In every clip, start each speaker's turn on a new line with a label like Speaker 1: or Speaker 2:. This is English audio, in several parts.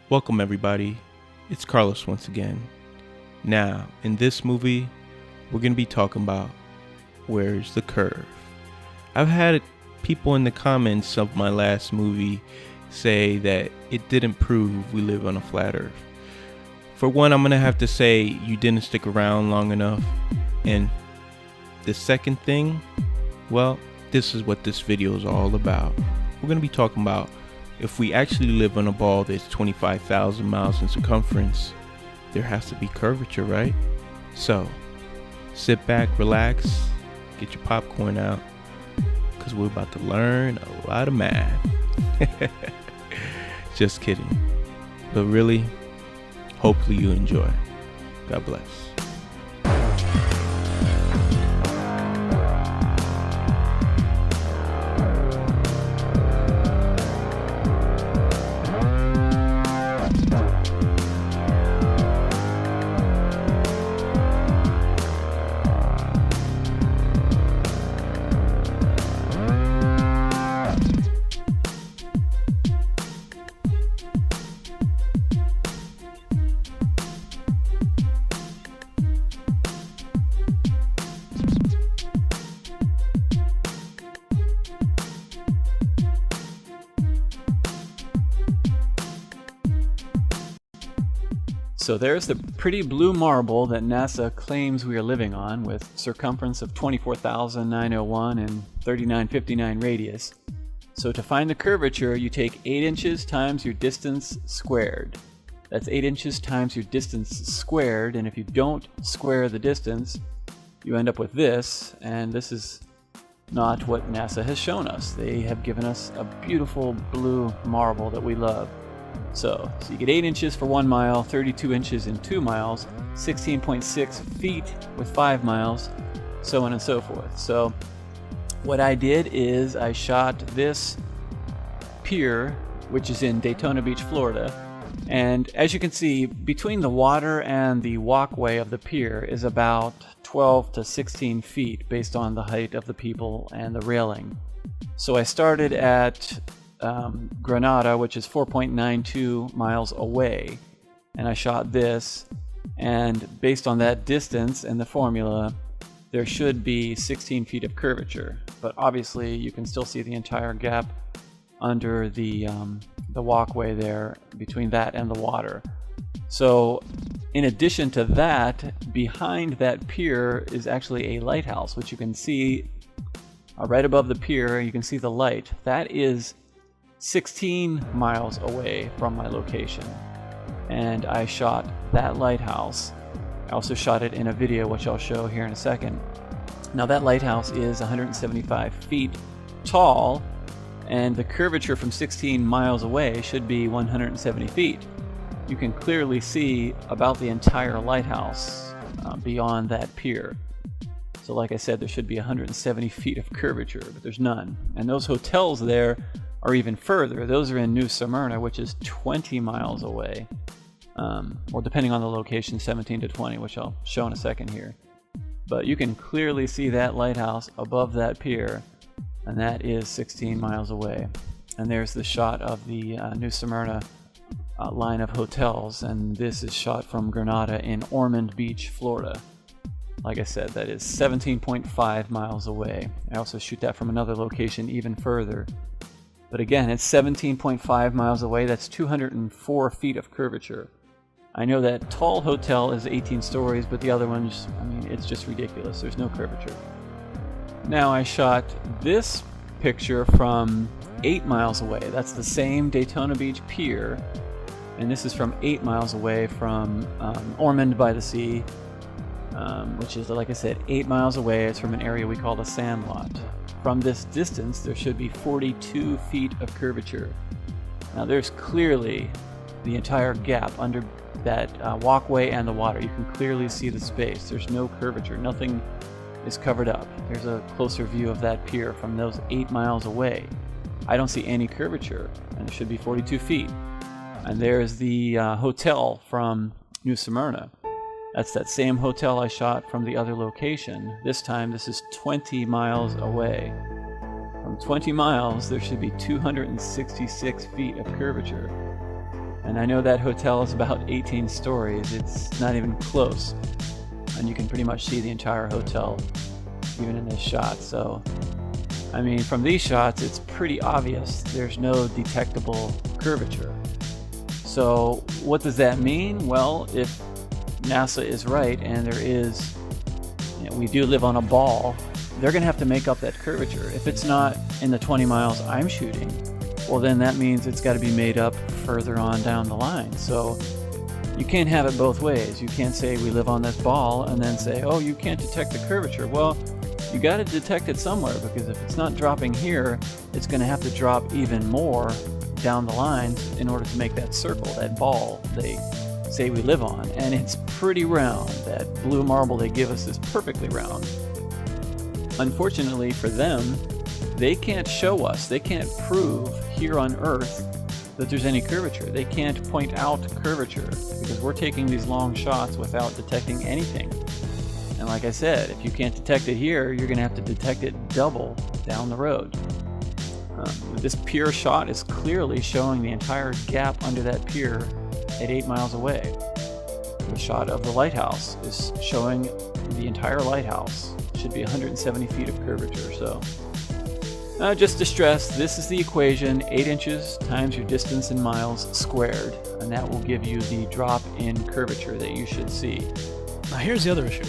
Speaker 1: Welcome everybody, it's Carlos once again. Now, in this movie, we're going to be talking about Where's the Curve? I've had people in the comments of my last movie say that it didn't prove we live on a flat earth. For one, I'm going to have to say you didn't stick around long enough. And the second thing, well, this is what this video is all about. We're going to be talking about if we actually live on a ball that's 25,000 miles in circumference, there has to be curvature, right? So, sit back, relax, get your popcorn out, because we're about to learn a lot of math. Just kidding. But really, hopefully you enjoy. God bless.
Speaker 2: So there's the pretty blue marble that NASA claims we are living on, with circumference of 24,901 and 3959 radius. So to find the curvature, you take 8 inches times your distance squared. That's 8 inches times your distance squared, and if you don't square the distance, you end up with this, and this is not what NASA has shown us. They have given us a beautiful blue marble that we love. So you get 8 inches for 1 mile, 32 inches in 2 miles, 16.6 feet with 5 miles, so on and so forth. So what I did is I shot this pier, which is in Daytona Beach, Florida. And as you can see, between the water and the walkway of the pier is about 12 to 16 feet based on the height of the people and the railing. So I started at Granada, which is 4.92 miles away, and I shot this, and based on that distance and the formula, there should be 16 feet of curvature, but obviously you can still see the entire gap under the walkway there between that and the water. So in addition to that, behind that pier is actually a lighthouse, which you can see right above the pier. You can see the light. That is 16 miles away from my location, and I shot that lighthouse. I also shot it in a video, which I'll show here in a second. Now that lighthouse is 175 feet tall, and the curvature from 16 miles away should be 170 feet. You can clearly see about the entire lighthouse beyond that pier. So like I said, there should be 170 feet of curvature, but there's none. And those hotels there are even further. Those are in New Smyrna, which is 20 miles away. Well, depending on the location, 17 to 20, which I'll show in a second here. But you can clearly see that lighthouse above that pier, and that is 16 miles away. And there's the shot of the New Smyrna line of hotels, and this is shot from Granada in Ormond Beach, Florida. Like I said, that is 17.5 miles away. I also shoot that from another location even further. But again, it's 17.5 miles away. That's 204 feet of curvature. I know that tall hotel is 18 stories, but the other ones, I mean, it's just ridiculous. There's no curvature. Now I shot this picture from 8 miles away. That's the same Daytona Beach pier. And this is from 8 miles away from Ormond by the Sea, which is, like I said, 8 miles away. It's from an area we call the Sandlot. From this distance, there should be 42 feet of curvature. Now there's clearly the entire gap under that walkway and the water. You can clearly see the space. There's no curvature. Nothing is covered up. Here's a closer view of that pier from those 8 miles away. I don't see any curvature, and it should be 42 feet. And there's the hotel from New Smyrna. That's that same hotel I shot from the other location. This time, this is 20 miles away. From 20 miles, there should be 266 feet of curvature. And I know that hotel is about 18 stories. It's not even close. And you can pretty much see the entire hotel, even in this shot. So, I mean, from these shots, it's pretty obvious there's no detectable curvature. So, what does that mean? Well, if NASA is right and there is, we do live on a ball, they're going to have to make up that curvature. If it's not in the 20 miles I'm shooting, well, then that means it's got to be made up further on down the line. So you can't have it both ways. You can't say we live on this ball and then say, oh, you can't detect the curvature. Well, you got to detect it somewhere, because if it's not dropping here, it's going to have to drop even more down the lines in order to make that circle, that ball they say we live on. And it's pretty round. That blue marble they give us is perfectly round. Unfortunately for them, they can't show us, they can't prove here on Earth that there's any curvature. They can't point out curvature because we're taking these long shots without detecting anything. And like I said, if you can't detect it here, you're going to have to detect it double down the road. This pier shot is clearly showing the entire gap under that pier at 8 miles away. The shot of the lighthouse is showing the entire lighthouse. Should be 170 feet of curvature. So just to stress, this is the equation: 8 inches times your distance in miles squared, and that will give you the drop in curvature that you should see.
Speaker 3: Now here's the other issue.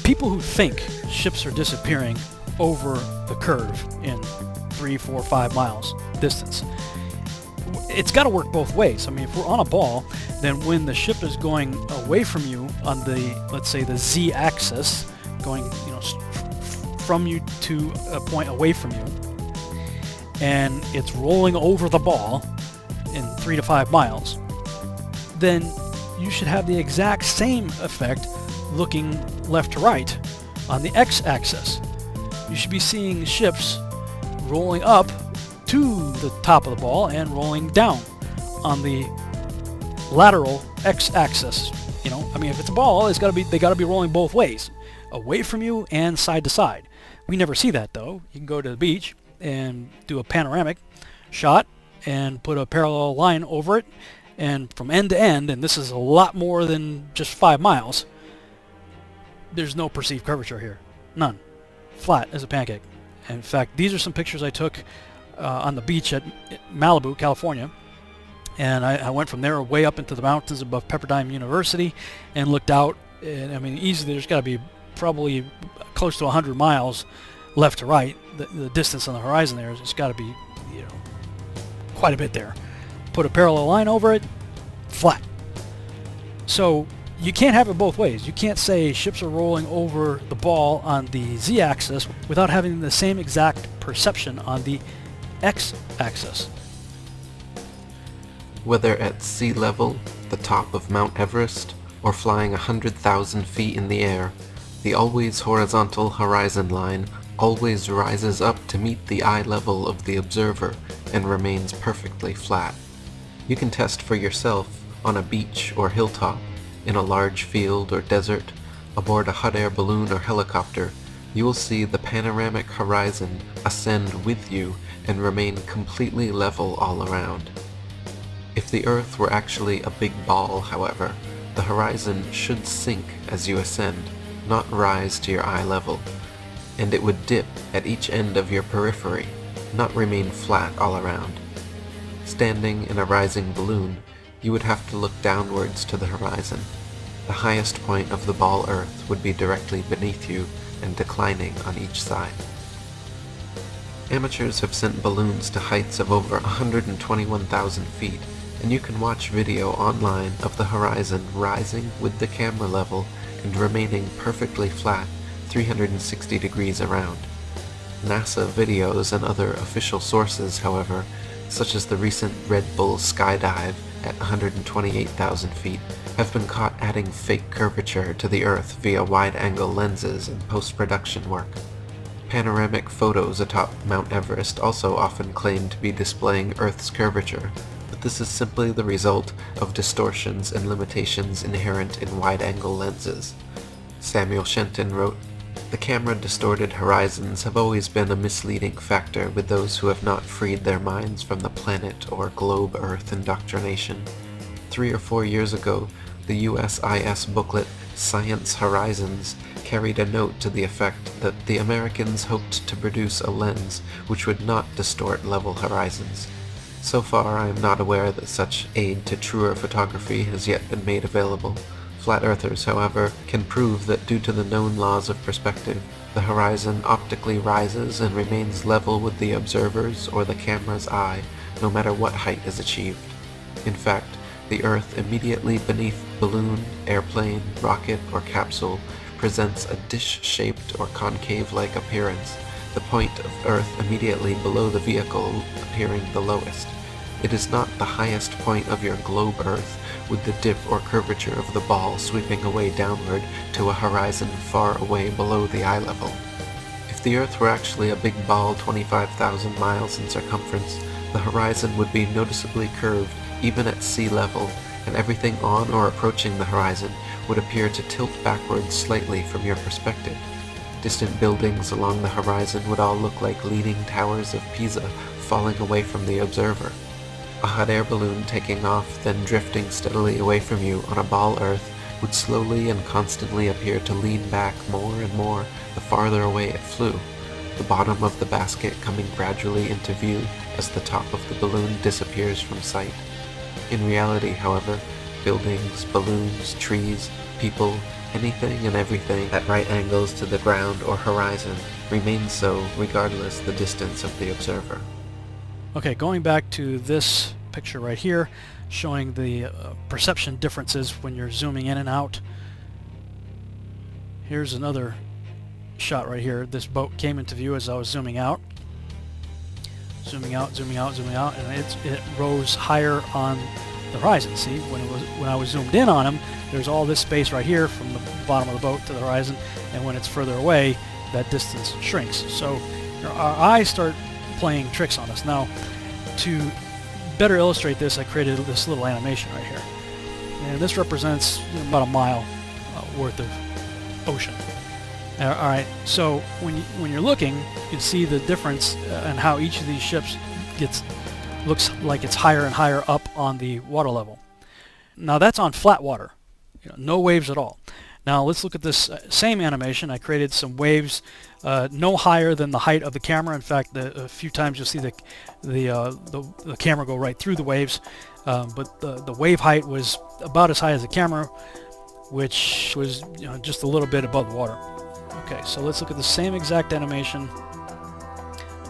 Speaker 3: People who think ships are disappearing over the curve in 3, 4, 5 miles distance, it's got to work both ways. I mean, if we're on a ball, then when the ship is going away from you on the, let's say, the z-axis, going from you to a point away from you, and it's rolling over the ball in 3 to 5 miles, then you should have the exact same effect looking left to right on the x-axis. You should be seeing ships rolling up to the top of the ball and rolling down on the lateral x-axis. I mean, if it's a ball, they got to be rolling both ways, away from you and side to side. We never see that, though. You can go to the beach and do a panoramic shot and put a parallel line over it, and from end to end, and this is a lot more than just 5 miles, there's no perceived curvature here. None. Flat as a pancake. In fact, these are some pictures I took on the beach at Malibu, California. And I went from there way up into the mountains above Pepperdine University and looked out. And I mean, easily there's got to be probably close to 100 miles left to right. The distance on the horizon there has got to be, quite a bit there. Put a parallel line over it, flat. So you can't have it both ways. You can't say ships are rolling over the ball on the z-axis without having the same exact perception on the x-axis.
Speaker 4: Whether at sea level, the top of Mount Everest, or flying 100,000 feet in the air, the always horizontal horizon line always rises up to meet the eye level of the observer and remains perfectly flat. You can test for yourself on a beach or hilltop, in a large field or desert, aboard a hot air balloon or helicopter. You will see the panoramic horizon ascend with you and remain completely level all around. If the Earth were actually a big ball, however, the horizon should sink as you ascend, not rise to your eye level, and it would dip at each end of your periphery, not remain flat all around. Standing in a rising balloon, you would have to look downwards to the horizon. The highest point of the ball Earth would be directly beneath you and declining on each side. Amateurs have sent balloons to heights of over 121,000 feet, and you can watch video online of the horizon rising with the camera level and remaining perfectly flat 360 degrees around. NASA videos and other official sources, however, such as the recent Red Bull skydive at 128,000 feet, have been caught adding fake curvature to the Earth via wide-angle lenses and post-production work. Panoramic photos atop Mount Everest also often claim to be displaying Earth's curvature, but this is simply the result of distortions and limitations inherent in wide-angle lenses. Samuel Shenton wrote, "The camera-distorted horizons have always been a misleading factor with those who have not freed their minds from the planet or globe Earth indoctrination. 3 or 4 years ago, the USIS booklet Science Horizons carried a note to the effect that the Americans hoped to produce a lens which would not distort level horizons. So far, I am not aware that such aid to truer photography has yet been made available. Flat earthers, however, can prove that due to the known laws of perspective, the horizon optically rises and remains level with the observer's or the camera's eye, no matter what height is achieved. In fact, the Earth immediately beneath balloon, airplane, rocket, or capsule presents a dish-shaped or concave-like appearance, the point of Earth immediately below the vehicle appearing the lowest. It is not the highest point of your globe Earth, with the dip or curvature of the ball sweeping away downward to a horizon far away below the eye level. If the Earth were actually a big ball 25,000 miles in circumference, the horizon would be noticeably curved even at sea level, and everything on or approaching the horizon would appear to tilt backwards slightly from your perspective. Distant buildings along the horizon would all look like leaning towers of Pisa falling away from the observer. A hot air balloon taking off, then drifting steadily away from you on a ball Earth would slowly and constantly appear to lean back more and more the farther away it flew, the bottom of the basket coming gradually into view as the top of the balloon disappears from sight. In reality, however, buildings, balloons, trees, people, anything and everything at right angles to the ground or horizon remains so regardless the distance of the observer.
Speaker 3: Okay, going back to this picture right here, showing the perception differences when you're zooming in and out. Here's another shot right here. This boat came into view as I was zooming out. Zooming out, zooming out, zooming out, and it rose higher on the horizon. See, when I was zoomed in on him, there's all this space right here from the bottom of the boat to the horizon, and when it's further away, that distance shrinks. So our eyes start playing tricks on us. Now, to better illustrate this, I created this little animation right here, and this represents about a mile worth of ocean. All right, so when you're looking, you can see the difference and how each of these ships looks like it's higher and higher up on the water level. Now that's on flat water, no waves at all. Now let's look at this same animation. I created some waves no higher than the height of the camera. In fact, a few times you'll see the camera go right through the waves, but the wave height was about as high as the camera, which was just a little bit above the water. Okay, so let's look at the same exact animation,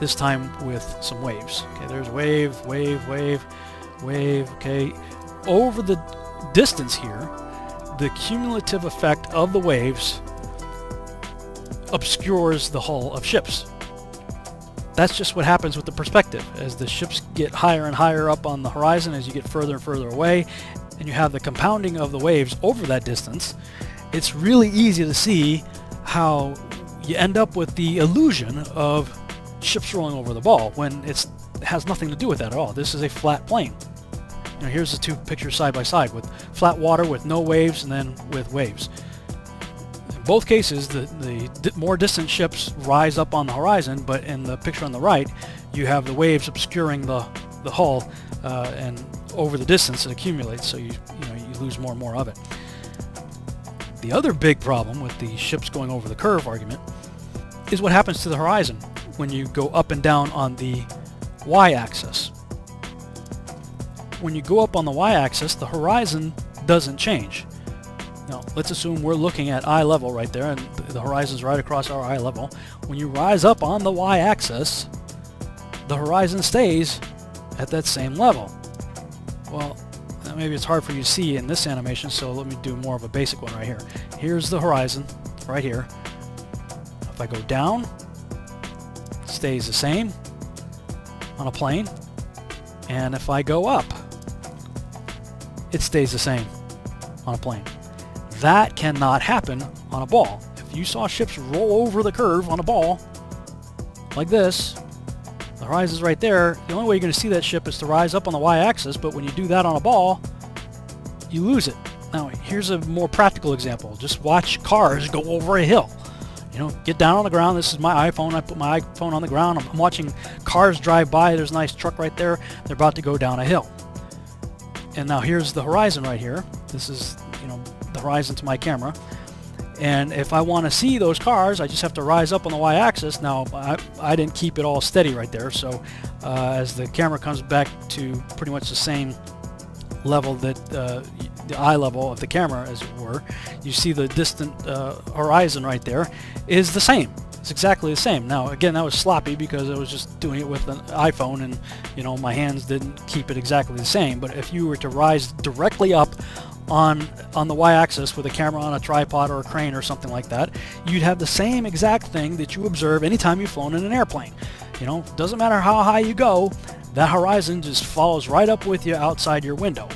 Speaker 3: this time with some waves. Okay, there's wave, wave, wave, wave. Okay, over the distance here, the cumulative effect of the waves obscures the hull of ships. That's just what happens with the perspective. As the ships get higher and higher up on the horizon, as you get further and further away, and you have the compounding of the waves over that distance, it's really easy to see how you end up with the illusion of ships rolling over the ball when it has nothing to do with that at all. This is a flat plane. Here's the two pictures side by side, with flat water with no waves and then with waves. In both cases, the more distant ships rise up on the horizon, but in the picture on the right, you have the waves obscuring the hull, and over the distance it accumulates, so you lose more and more of it. The other big problem with the ships going over the curve argument is what happens to the horizon when you go up and down on the y-axis. When you go up on the y-axis, the horizon doesn't change. Now, let's assume we're looking at eye level right there, and the horizon's right across our eye level. When you rise up on the y-axis, the horizon stays at that same level. Well, maybe it's hard for you to see in this animation, so let me do more of a basic one right here. Here's the horizon right here. If I go down, it stays the same on a plane, and if I go up, it stays the same on a plane. That cannot happen on a ball. If you saw ships roll over the curve on a ball like this, the horizon's right there, the only way you're going to see that ship is to rise up on the y-axis, but when you do that on a ball, you lose it. Now, here's a more practical example. Just watch cars go over a hill. Get down on the ground. This is my iPhone. I put my iPhone on the ground. I'm watching cars drive by. There's a nice truck right there. They're about to go down a hill. And now here's the horizon right here. This is, the horizon to my camera. And if I want to see those cars, I just have to rise up on the y-axis. Now, I didn't keep it all steady right there, so as the camera comes back to pretty much the same level that the eye level of the camera, as it were, you see the distant horizon right there is the same. It's exactly the same. Now, again, that was sloppy because I was just doing it with an iPhone, and my hands didn't keep it exactly the same. But if you were to rise directly up on the y-axis with a camera on a tripod or a crane or something like that, you'd have the same exact thing that you observe anytime you've flown in an airplane. Doesn't matter how high you go, that horizon just follows right up with you outside your window.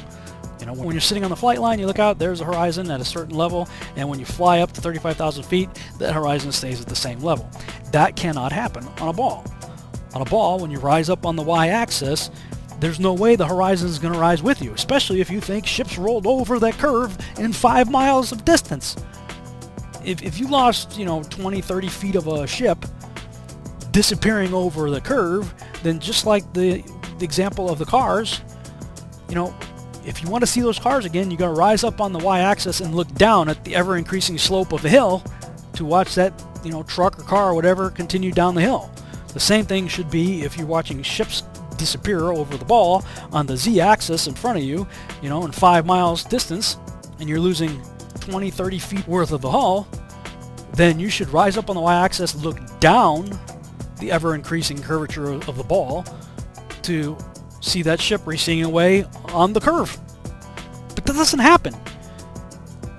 Speaker 3: When you're sitting on the flight line, you look out, there's a horizon at a certain level, and when you fly up to 35,000 feet, that horizon stays at the same level. That cannot happen on a ball. On a ball, when you rise up on the y-axis, there's no way the horizon is going to rise with you, especially if you think ships rolled over that curve in 5 miles of distance. If you lost, 20, 30 feet of a ship disappearing over the curve, then just like the example of the cars, if you want to see those cars again, you're going to rise up on the y-axis and look down at the ever-increasing slope of the hill to watch that, truck or car or whatever continue down the hill. The same thing should be if you're watching ships disappear over the ball on the z-axis in front of you, in 5 miles distance, and you're losing 20, 30 feet worth of the hull, then you should rise up on the y-axis, look down the ever-increasing curvature of the ball to see that ship receding away on the curve. But that doesn't happen.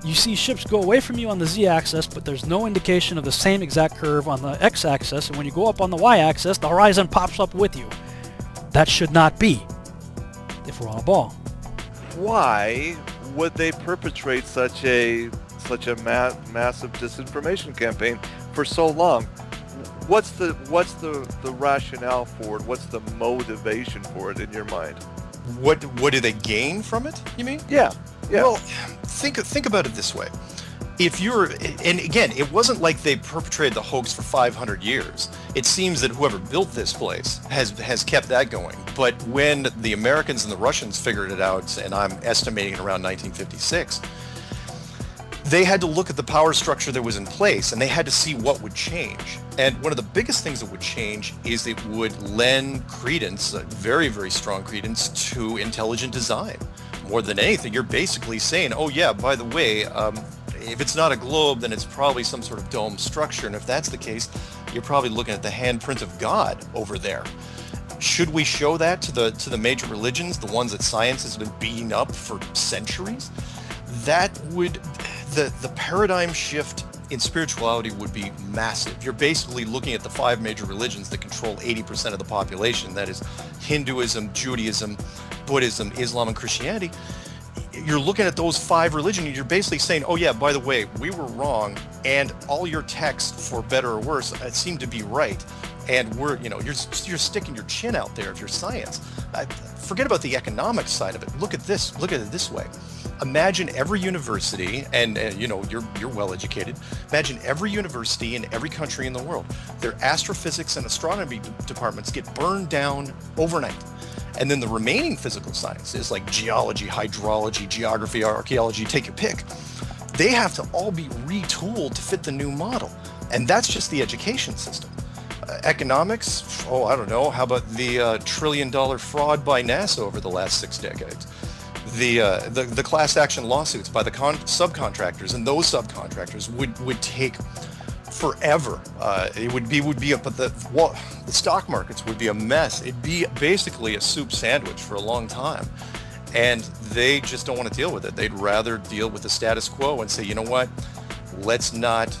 Speaker 3: You see ships go away from you on the z-axis, but there's no indication of the same exact curve on the x-axis, and when you go up on the y-axis, the horizon pops up with you. That should not be if we're on a ball.
Speaker 5: Why would they perpetrate such a massive disinformation campaign for so long? What's the rationale for it? What's the motivation for it in your mind?
Speaker 6: What do they gain from it, you mean?
Speaker 5: Yeah.
Speaker 6: Well, think about it this way. And again, it wasn't like they perpetrated the hoax for 500 years. It seems that whoever built this place has kept that going. But when the Americans and the Russians figured it out, and I'm estimating around 1956, they had to look at the power structure that was in place, and they had to see what would change. And one of the biggest things that would change is it would lend credence, very, very strong credence, to intelligent design. More than anything, you're basically saying, oh yeah, by the way, if it's not a globe, then it's probably some sort of dome structure. And if that's the case, you're probably looking at the handprint of God over there. Should we show that to the major religions, the ones that science has been beating up for centuries? That would, the paradigm shift in spirituality would be massive. You're basically looking at the 5 major religions that control 80% of the population. That is Hinduism, Judaism, Buddhism, Islam, and Christianity. You're looking at those 5 religions, and you're basically saying, oh yeah, by the way, we were wrong, and all your texts, for better or worse, seem to be right. And you're sticking your chin out there if you're science. Forget about the economic side of it. Look at it this way. Imagine every university, and you're well educated. Imagine every university in every country in the world. Their astrophysics and astronomy departments get burned down overnight. And then the remaining physical sciences like geology, hydrology, geography, archaeology, take your pick, they have to all be retooled to fit the new model. And that's just the education system. Economics, I don't know, how about the $1 trillion fraud by NASA over the last 6 decades? The class action lawsuits by the subcontractors, and those subcontractors would take forever. But the stock markets would be a mess. It'd be basically a soup sandwich for a long time. And they just don't want to deal with it. They'd rather deal with the status quo and say, you know what, let's not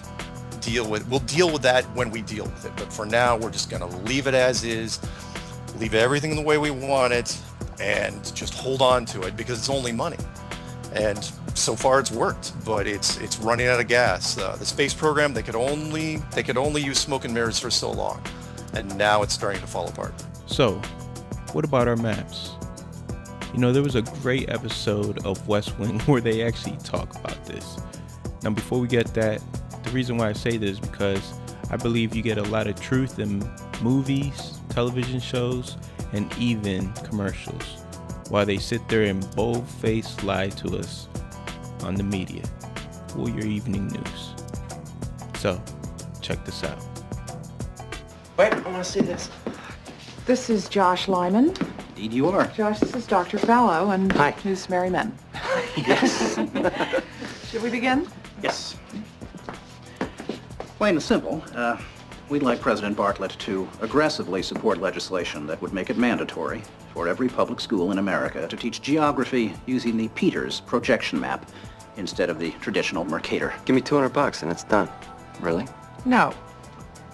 Speaker 6: we'll deal with that when we deal with it. But for now, we're just going to leave it as is, leave everything the way we want it, and just hold on to it because it's only money. And so far it's worked, but it's running out of gas. The space program, they could only use smoke and mirrors for so long, and now it's starting to fall apart.
Speaker 1: So, what about our maps? There was a great episode of West Wing where they actually talk about this. Now, before we get that, the reason why I say this is because I believe you get a lot of truth in movies, television shows, and even commercials. while they sit there and bold-faced lie to us on the media or your evening news. So, check this out.
Speaker 7: Wait, I want to see this.
Speaker 8: This is Josh Lyman.
Speaker 7: Indeed you are.
Speaker 8: Josh, this is Dr. Fallow, and
Speaker 7: Hi.
Speaker 8: Miss Mary Men.
Speaker 7: Yes.
Speaker 8: Should we begin?
Speaker 7: Yes. Plain and simple, we'd like President Bartlett to aggressively support legislation that would make it mandatory for every public school in America to teach geography using the Peters projection map instead of the traditional Mercator.
Speaker 9: Give me $200 and it's done.
Speaker 10: Really?
Speaker 8: No.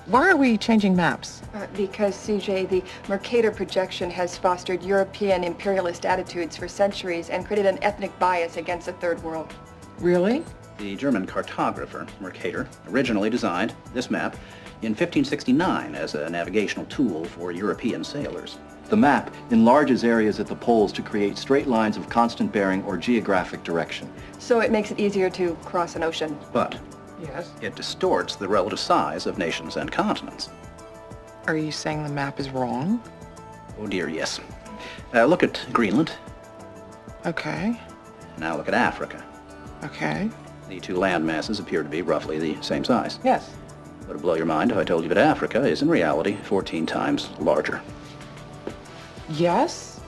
Speaker 8: Why are we changing maps?
Speaker 11: Because, CJ, the Mercator projection has fostered European imperialist attitudes for centuries and created an ethnic bias against the Third World.
Speaker 8: Really?
Speaker 7: The German cartographer, Mercator, originally designed this map in 1569 as a navigational tool for European sailors.
Speaker 10: The map enlarges areas at the poles to create straight lines of constant bearing or geographic direction.
Speaker 11: So it makes it easier to cross an ocean.
Speaker 7: But
Speaker 8: Yes.
Speaker 7: it distorts the relative size of nations and continents.
Speaker 8: Are you saying the map is wrong?
Speaker 7: Oh dear, yes. Look at Greenland.
Speaker 8: Okay.
Speaker 7: Now look at Africa.
Speaker 8: Okay.
Speaker 7: The two land masses appear to be roughly the same size.
Speaker 8: Yes.
Speaker 7: Would it blow your mind if I told you that Africa is in reality 14 times larger?
Speaker 8: Yes?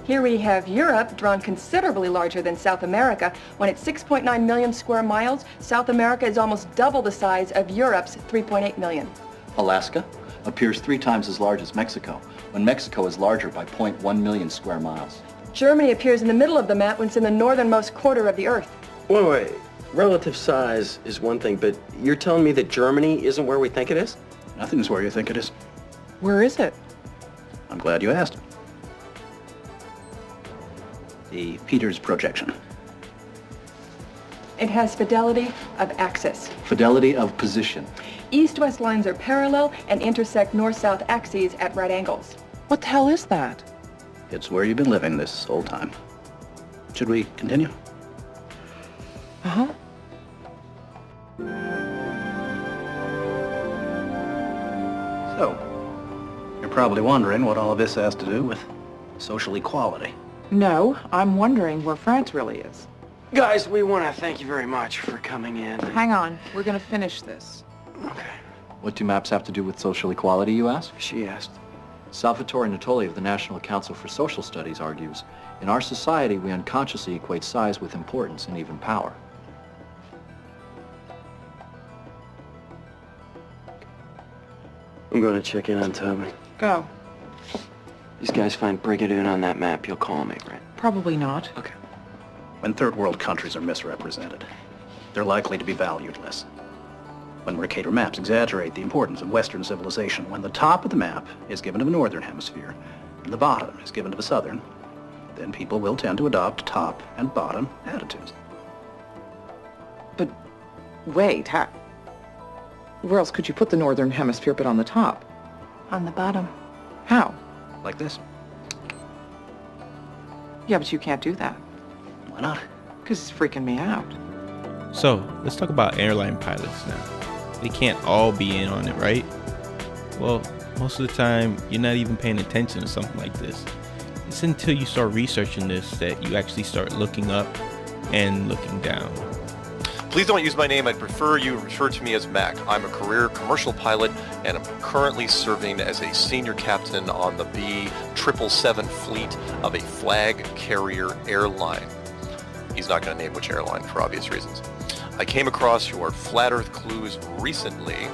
Speaker 11: Here we have Europe drawn considerably larger than South America. When it's 6.9 million square miles, South America is almost double the size of Europe's 3.8 million.
Speaker 10: Alaska appears 3 times as large as Mexico, when Mexico is larger by 0.1 million square miles.
Speaker 11: Germany appears in the middle of the map when it's in the northernmost quarter of the Earth.
Speaker 9: Wait. Relative size is one thing, but you're telling me that Germany isn't where we think it is?
Speaker 7: Nothing's where you think it is.
Speaker 8: Where is it?
Speaker 7: I'm glad you asked. The Peters projection.
Speaker 11: It has fidelity of axis.
Speaker 10: Fidelity of position.
Speaker 11: East-west lines are parallel and intersect north-south axes at right angles.
Speaker 8: What the hell is that?
Speaker 7: It's where you've been living this whole time. Should we continue?
Speaker 8: Uh-huh.
Speaker 7: So, you're probably wondering what all of this has to do with social equality.
Speaker 8: No, I'm wondering where France really is.
Speaker 9: Guys, we want to thank you very much for coming in.
Speaker 8: Hang on. We're gonna finish this.
Speaker 9: Okay.
Speaker 10: What do maps have to do with social equality, you ask?
Speaker 9: She asked.
Speaker 10: Salvatore Natoli of the National Council for Social Studies argues, in our society we unconsciously equate size with importance and even power.
Speaker 9: I'm going to check in on Tubman.
Speaker 8: Go.
Speaker 9: These guys find Brigadoon on that map, you'll call me, right?
Speaker 8: Probably not.
Speaker 9: Okay.
Speaker 7: When third world countries are misrepresented, they're likely to be valued less. When Mercator maps exaggerate the importance of Western civilization, when the top of the map is given to the Northern Hemisphere and the bottom is given to the Southern, then people will tend to adopt top and bottom attitudes.
Speaker 8: But wait, where else could you put the Northern Hemisphere but on the top?
Speaker 11: On the bottom.
Speaker 8: How?
Speaker 7: Like this.
Speaker 8: Yeah, but you can't do that.
Speaker 7: Why not?
Speaker 8: Because it's freaking me out.
Speaker 1: So, let's talk about airline pilots now. They can't all be in on it, right? Well, most of the time, you're not even paying attention to something like this. It's until you start researching this that you actually start looking up and looking down.
Speaker 12: Please don't use my name. I'd prefer you refer to me as Mac. I'm a career commercial pilot, and I'm currently serving as a senior captain on the B777 fleet of a flag carrier airline. He's not going to name which airline for obvious reasons. I came across your Flat Earth clues recently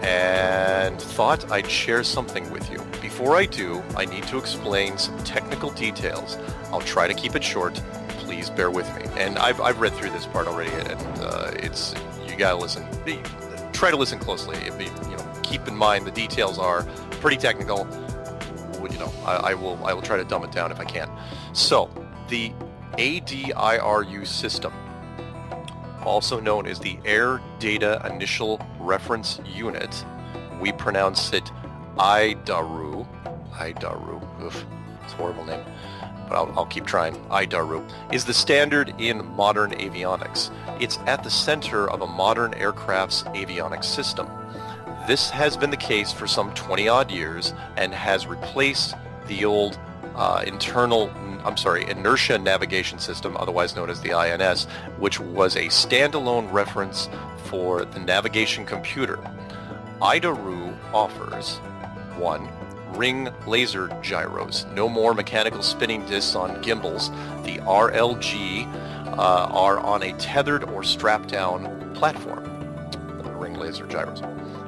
Speaker 12: and thought I'd share something with you. Before I do, I need to explain some technical details. I'll try to keep it short. Please bear with me. And I've read through this part already, and it's, you gotta listen. Try to listen closely. Keep in mind the details are pretty technical. I will try to dumb it down if I can. So, the ADIRU system, also known as the Air Data Initial Reference Unit, we pronounce it IDARU. Oof, it's a horrible name, but I'll keep trying. IDARU is the standard in modern avionics. It's at the center of a modern aircraft's avionics system. This has been the case for some 20-odd years and has replaced the old Inertia Navigation System, otherwise known as the INS, which was a standalone reference for the navigation computer. IDAR offers 1. Ring laser gyros, no more mechanical spinning discs on gimbals. The RLG are on a tethered or strapped down platform. Ring laser gyros.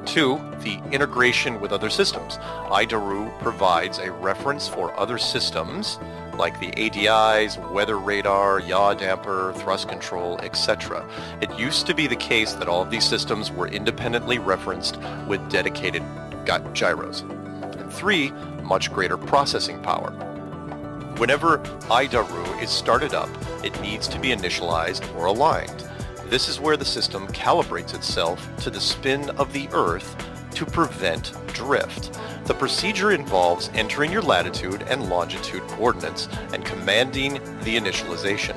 Speaker 12: 2. The integration with other systems. IDAR provides a reference for other systems like the ADIs, weather radar, yaw damper, thrust control, etc. It used to be the case that all of these systems were independently referenced with dedicated gyros. And 3. Much greater processing power. Whenever IDAR is started up, it needs to be initialized or aligned. This is where the system calibrates itself to the spin of the Earth to prevent drift. The procedure involves entering your latitude and longitude coordinates and commanding the initialization.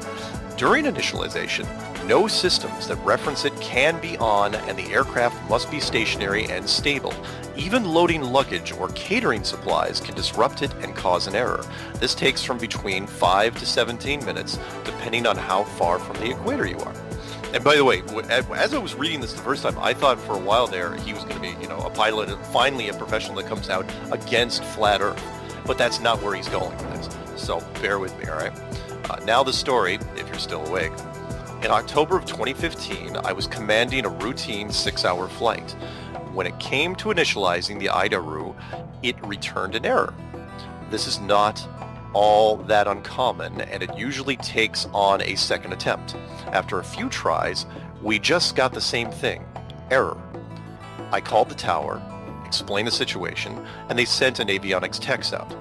Speaker 12: During initialization, no systems that reference it can be on, and the aircraft must be stationary and stable. Even loading luggage or catering supplies can disrupt it and cause an error. This takes from between 5 to 17 minutes, depending on how far from the equator you are. And by the way, as I was reading this the first time, I thought for a while there he was going to be, a pilot, and finally a professional that comes out against flat Earth. But that's not where he's going with this. So bear with me, all right? Now the story, if you're still awake. In October of 2015, I was commanding a routine 6-hour flight. When it came to initializing the IDAR, it returned an error. This is not all that uncommon, and it usually takes on a second attempt. After a few tries, we just got the same thing, error. I called the tower, explained the situation, and they sent an avionics tech out.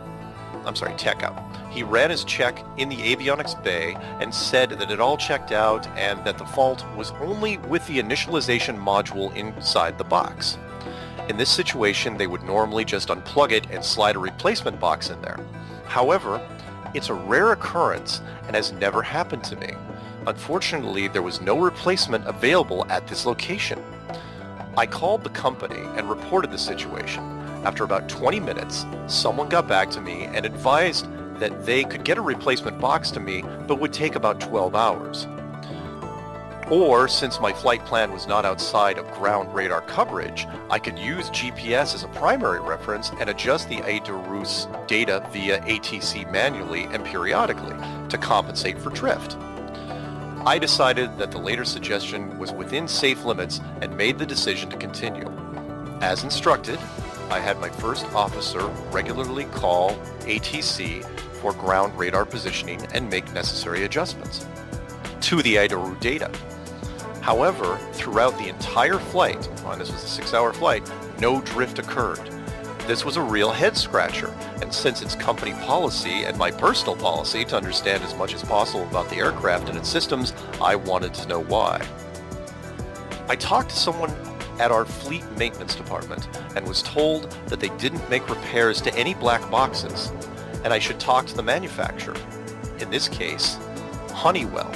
Speaker 12: He ran his check in the avionics bay and said that it all checked out and that the fault was only with the initialization module inside the box. In this situation, they would normally just unplug it and slide a replacement box in there. However, it's a rare occurrence and has never happened to me. Unfortunately, there was no replacement available at this location. I called the company and reported the situation. After about 20 minutes, someone got back to me and advised that they could get a replacement box to me, but would take about 12 hours. Or, since my flight plan was not outside of ground radar coverage, I could use GPS as a primary reference and adjust the IDAR's data via ATC manually and periodically to compensate for drift. I decided that the later suggestion was within safe limits and made the decision to continue. As instructed, I had my first officer regularly call ATC for ground radar positioning and make necessary adjustments to the IDAR data. However, throughout the entire flight, and this was a 6-hour flight, no drift occurred. This was a real head-scratcher, and since it's company policy and my personal policy to understand as much as possible about the aircraft and its systems, I wanted to know why. I talked to someone at our fleet maintenance department and was told that they didn't make repairs to any black boxes, and I should talk to the manufacturer. In this case, Honeywell.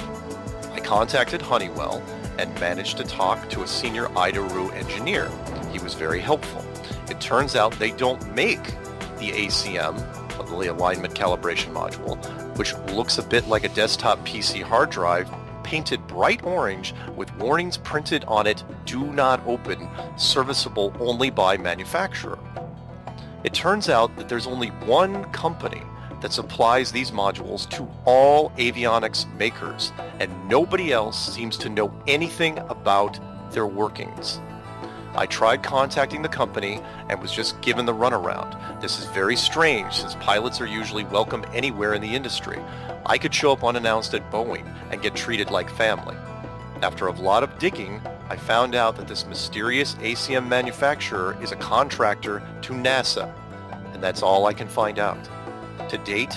Speaker 12: I contacted Honeywell and managed to talk to a senior IDAR engineer. He was very helpful. It turns out they don't make the ACM, the Alignment Calibration Module, which looks a bit like a desktop PC hard drive, painted bright orange with warnings printed on it, "Do not open, serviceable only by manufacturer." It turns out that there's only one company that supplies these modules to all avionics makers, and nobody else seems to know anything about their workings. I tried contacting the company and was just given the runaround. This is very strange since pilots are usually welcome anywhere in the industry. I could show up unannounced at Boeing and get treated like family. After a lot of digging, I found out that this mysterious ACM manufacturer is a contractor to NASA, and that's all I can find out. To date,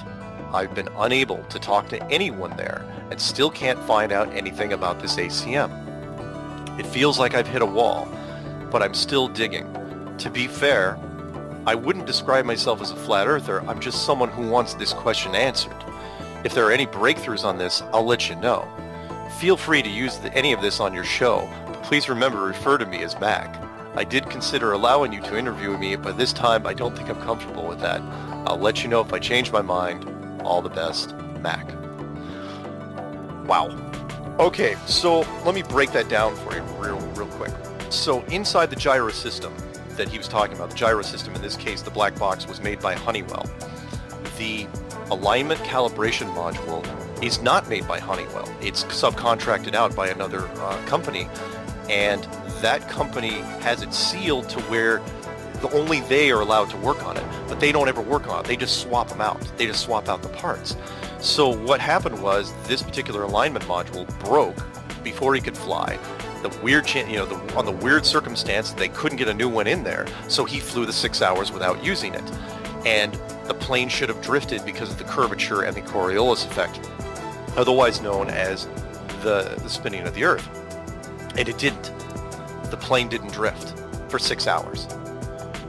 Speaker 12: I've been unable to talk to anyone there and still can't find out anything about this ACM. It feels like I've hit a wall, but I'm still digging. To be fair, I wouldn't describe myself as a flat earther, I'm just someone who wants this question answered. If there are any breakthroughs on this, I'll let you know. Feel free to use any of this on your show, but please remember to refer to me as Mac. I did consider allowing you to interview me, but this time I don't think I'm comfortable with that. I'll let you know if I change my mind. All the best, Mac. Wow. Okay, so let me break that down for you real quick. So inside the gyro system that he was talking about, the gyro system, in this case the black box, was made by Honeywell. The alignment calibration module is not made by Honeywell. It's subcontracted out by another company, and that company has it sealed to where only they are allowed to work on it, but they don't ever work on it. They just swap them out. They just swap out the parts. So what happened was this particular alignment module broke before he could fly. The weird, on the weird circumstance, they couldn't get a new one in there, so he flew the 6 hours without using it. And the plane should have drifted because of the curvature and the Coriolis effect, otherwise known as the spinning of the Earth. And it didn't. The plane didn't drift for 6 hours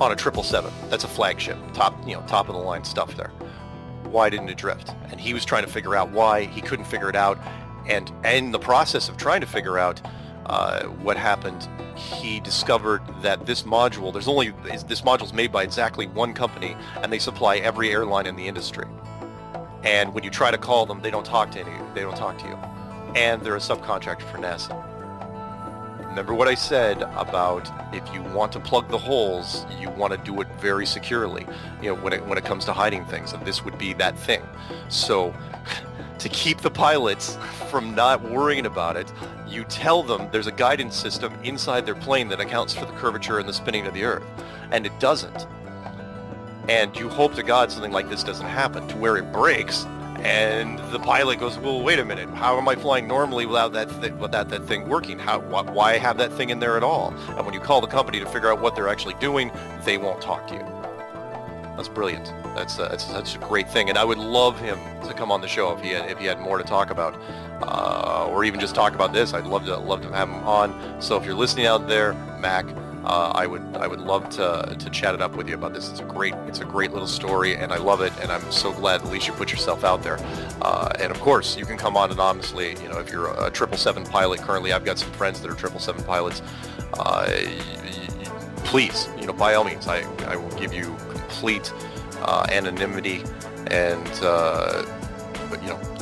Speaker 12: on a 777. That's a flagship, top of the line stuff there. Why didn't it drift? And he was trying to figure out why. He couldn't figure it out, and in the process of trying to figure out what happened, he discovered that this module's made by exactly one company, and they supply every airline in the industry. And when you try to call them, they don't talk to you. And they're a subcontractor for NASA. Remember what I said about if you want to plug the holes, you want to do it very securely, when it comes to hiding things, and this would be that thing. So to keep the pilots from not worrying about it, you tell them there's a guidance system inside their plane that accounts for the curvature and the spinning of the Earth, and it doesn't. And you hope to God something like this doesn't happen, to where it breaks, and the pilot goes, well, wait a minute, how am I flying normally without that thing working? Why have that thing in there at all? And when you call the company to figure out what they're actually doing, they won't talk to you. That's brilliant. That's such a great thing, and I would love him to come on the show if he had more to talk about, or even just talk about this. I'd love to have him on. So if you're listening out there, Mac, I would love to chat it up with you about this. It's a great little story, and I love it, and I'm so glad at least you put yourself out there. And of course, you can come on anonymously. If you're a 777 pilot currently, I've got some friends that are 777 pilots. Please, by all means, I will give you complete anonymity, and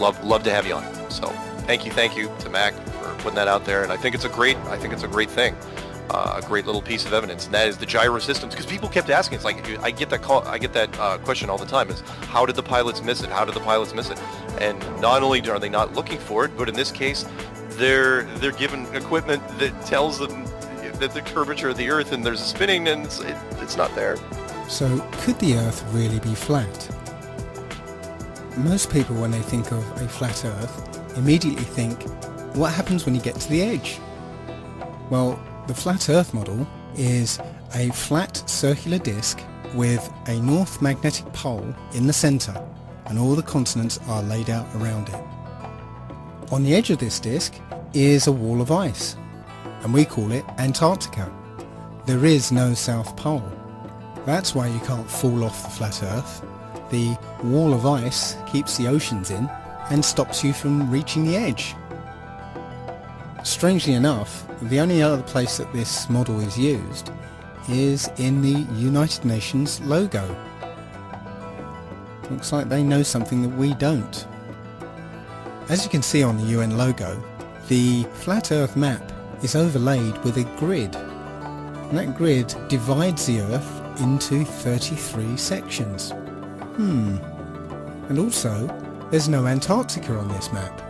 Speaker 12: love to have you on. So thank you to Mac for putting that out there, and I think it's a great thing. A great little piece of evidence, and that is the gyro systems. Because people kept asking, it's like I get that question all the time: is how did the pilots miss it? How did the pilots miss it? And not only are they not looking for it, but in this case, they're given equipment that tells them that the curvature of the Earth and there's a spinning, and it's not there.
Speaker 13: So, could the Earth really be flat? Most people, when they think of a flat Earth, immediately think, what happens when you get to the edge? Well, the flat Earth model is a flat circular disk with a north magnetic pole in the center, and all the continents are laid out around it. On the edge of this disk is a wall of ice, and we call it Antarctica. There is no South Pole. That's why you can't fall off the flat Earth. The wall of ice keeps the oceans in and stops you from reaching the edge. Strangely enough, the only other place that this model is used is in the United Nations logo. Looks like they know something that we don't. As you can see on the UN logo, the flat Earth map is overlaid with a grid, and that grid divides the Earth into 33 sections. And also, there's no Antarctica on this map.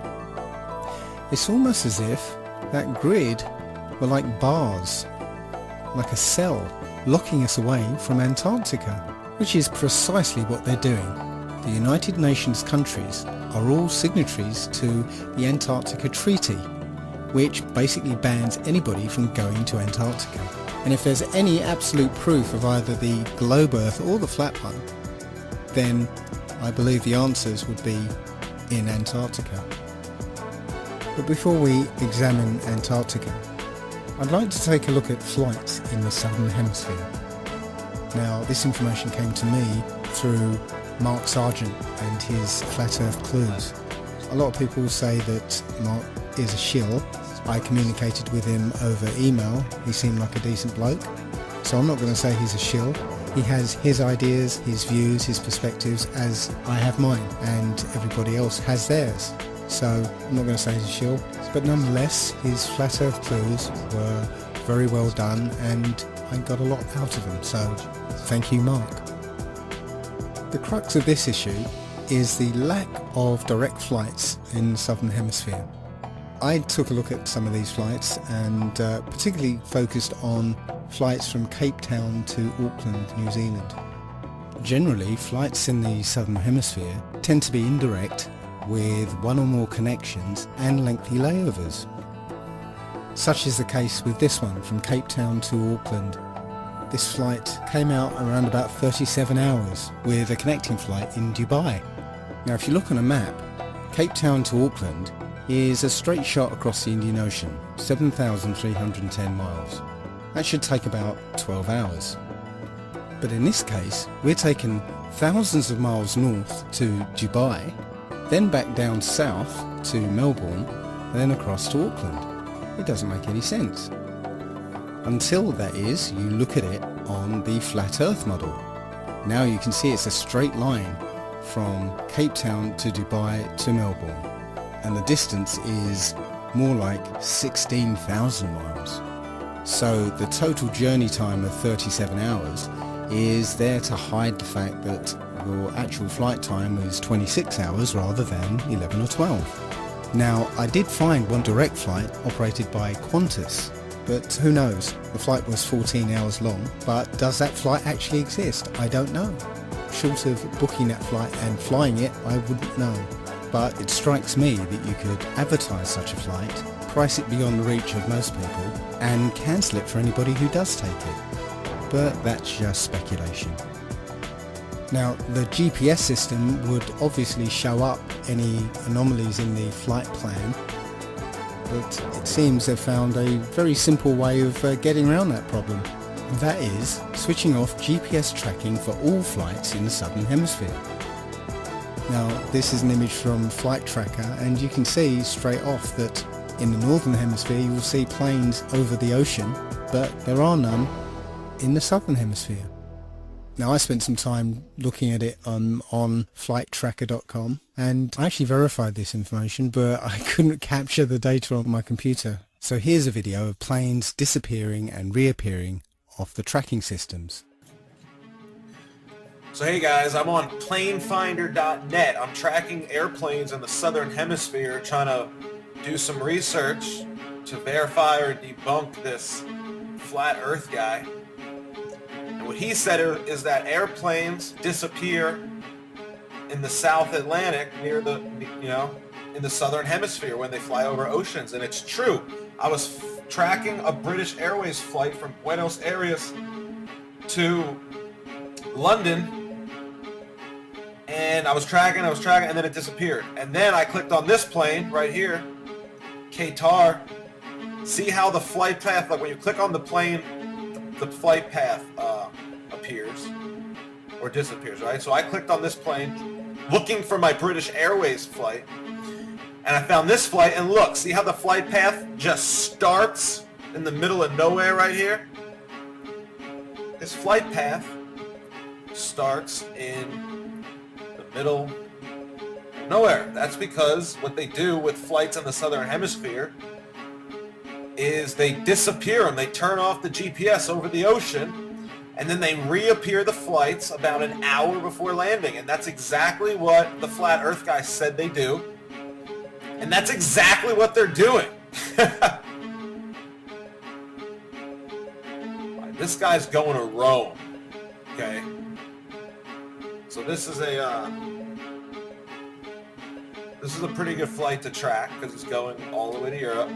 Speaker 13: It's almost as if that grid were like bars, like a cell, locking us away from Antarctica, which is precisely what they're doing. The United Nations countries are all signatories to the Antarctica Treaty, which basically bans anybody from going to Antarctica. And if there's any absolute proof of either the globe Earth or the flat one, then I believe the answers would be in Antarctica. But before we examine Antarctica, I'd like to take a look at flights in the Southern Hemisphere. Now, this information came to me through Mark Sargent and his Flat Earth Clues. A lot of people say that Mark is a shill. I communicated with him over email. He seemed like a decent bloke, so I'm not going to say he's a shill. He has his ideas, his views, his perspectives, as I have mine, and everybody else has theirs. So I'm not going to say he's a shill, but nonetheless, his flat earth clues were very well done, and I got a lot out of them, so thank you, Mark. The crux of this issue is the lack of direct flights in the Southern Hemisphere. I took a look at some of these flights and particularly focused on flights from Cape Town to Auckland, New Zealand. Generally, flights in the Southern Hemisphere tend to be indirect with one or more connections and lengthy layovers. Such is the case with this one from Cape Town to Auckland. This flight came out around about 37 hours with a connecting flight in Dubai. Now if you look on a map, Cape Town to Auckland is a straight shot across the Indian Ocean, 7,310 miles. That should take about 12 hours. But in this case, we're taking thousands of miles north to Dubai, then back down south to Melbourne, and then across to Auckland. It doesn't make any sense. Until, that is, you look at it on the flat earth model. Now you can see it's a straight line from Cape Town to Dubai to Melbourne, and the distance is more like 16,000 miles. So the total journey time of 37 hours is there to hide the fact that your actual flight time is 26 hours rather than 11 or 12. Now, I did find one direct flight operated by Qantas, but who knows? The flight was 14 hours long, but does that flight actually exist? I don't know. Short of booking that flight and flying it, I wouldn't know. But it strikes me that you could advertise such a flight, price it beyond the reach of most people, and cancel it for anybody who does take it. But that's just speculation. Now, the GPS system would obviously show up any anomalies in the flight plan, but it seems they've found a very simple way of getting around that problem. And that is switching off GPS tracking for all flights in the Southern Hemisphere. Now, this is an image from Flight Tracker, and you can see straight off that in the Northern Hemisphere you will see planes over the ocean, but there are none in the Southern Hemisphere. Now, I spent some time looking at it on flighttracker.com, and I actually verified this information, but I couldn't capture the data on my computer. So here's a video of planes disappearing and reappearing off the tracking systems.
Speaker 14: So hey guys, I'm on planefinder.net. I'm tracking airplanes in the Southern Hemisphere, trying to do some research to verify or debunk this flat earth guy. And what he said is that airplanes disappear in the South Atlantic near the, in the Southern Hemisphere when they fly over oceans. And it's true. I was tracking a British Airways flight from Buenos Aires to London, and I was tracking, and then it disappeared. And then I clicked on this plane right here, Qatar. See how the flight path, like when you click on the plane, the flight path appears or disappears, right? So I clicked on this plane looking for my British Airways flight, and I found this flight, and look, see how the flight path just starts in the middle of nowhere right here? This flight path starts in the middle of nowhere. That's because what they do with flights in the Southern Hemisphere is they disappear them. They turn off the GPS over the ocean, and then they reappear the flights about an hour before landing. And that's exactly what the Flat Earth guy said they do. And that's exactly what they're doing. This guy's going to Rome, okay? So this is a pretty good flight to track because it's going all the way to Europe.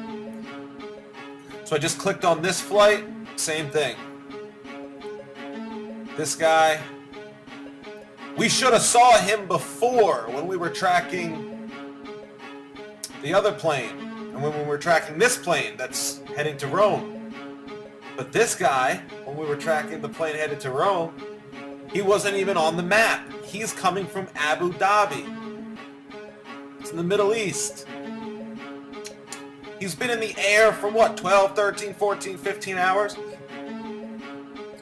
Speaker 14: So I just clicked on this flight, same thing. This guy, we should have saw him before when we were tracking the other plane, and when we were tracking this plane that's heading to Rome. But this guy, when we were tracking the plane headed to Rome, he wasn't even on the map. He's coming from Abu Dhabi. It's in the Middle East. He's been in the air for what, 12, 13, 14, 15 hours?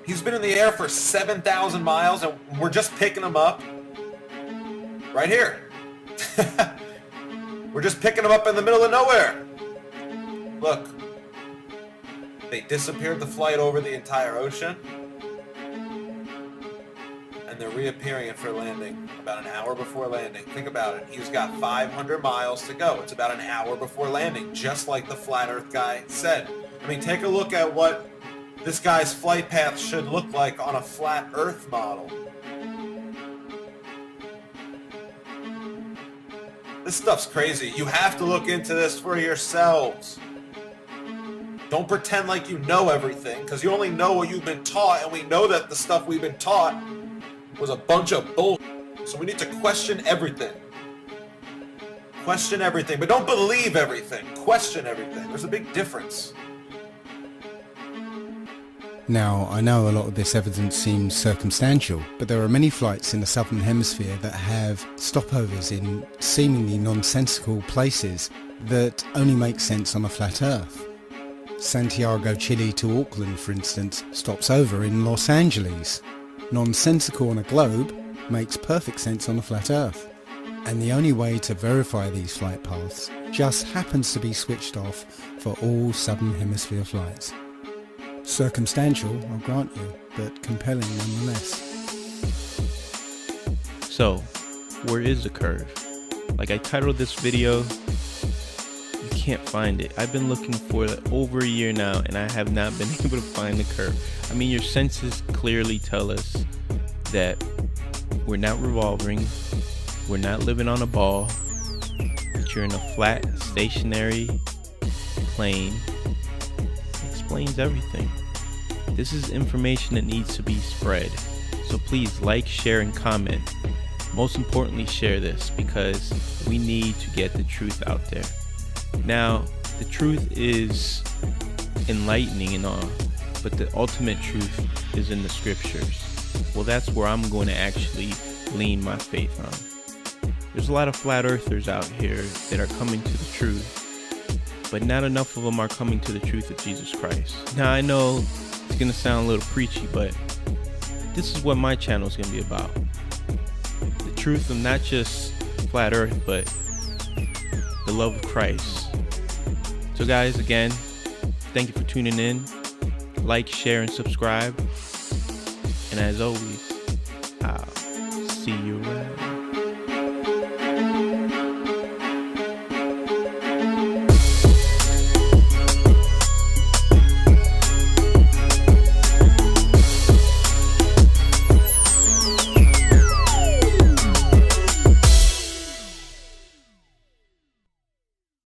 Speaker 14: He's been in the air for 7,000 miles, and we're just picking him up right here. We're just picking him up in the middle of nowhere. Look, they disappeared the flight over the entire ocean, and they're reappearing it for landing about an hour before landing. Think about it. He's got 500 miles to go. It's about an hour before landing, just like the flat Earth guy said. I mean, take a look at what this guy's flight path should look like on a flat Earth model. This stuff's crazy. You have to look into this for yourselves. Don't pretend like you know everything, because you only know what you've been taught, and we know that the stuff we've been taught was a bunch of bullshit. So we need to question everything. Question everything, but don't believe everything. Question everything. There's a big difference.
Speaker 13: Now, I know a lot of this evidence seems circumstantial, but there are many flights in the southern hemisphere that have stopovers in seemingly nonsensical places that only make sense on a flat Earth. Santiago, Chile to Auckland, for instance, stops over in Los Angeles. Nonsensical on a globe makes perfect sense on a flat Earth. And the only way to verify these flight paths just happens to be switched off for all southern hemisphere flights. Circumstantial, I'll grant you, but compelling nonetheless.
Speaker 1: So, where is the curve? Like I titled this video, you can't find it. I've been looking for over a year now, and I have not been able to find the curve. I mean, your senses clearly tell us that we're not revolving, we're not living on a ball, that you're in a flat, stationary plane. Explains everything. This is information that needs to be spread. So please like, share, and comment. Most importantly, share this, because we need to get the truth out there. Now, the truth is enlightening and all, but the ultimate truth is in the scriptures. Well, that's where I'm going to actually lean my faith on. There's a lot of flat earthers out here that are coming to the truth, but not enough of them are coming to the truth of Jesus Christ. Now, I know it's going to sound a little preachy, but this is what my channel is going to be about. The truth of not just flat earth, but the love of Christ. So guys, again, thank you for tuning in. Like, share, and subscribe. And as always, I'll see you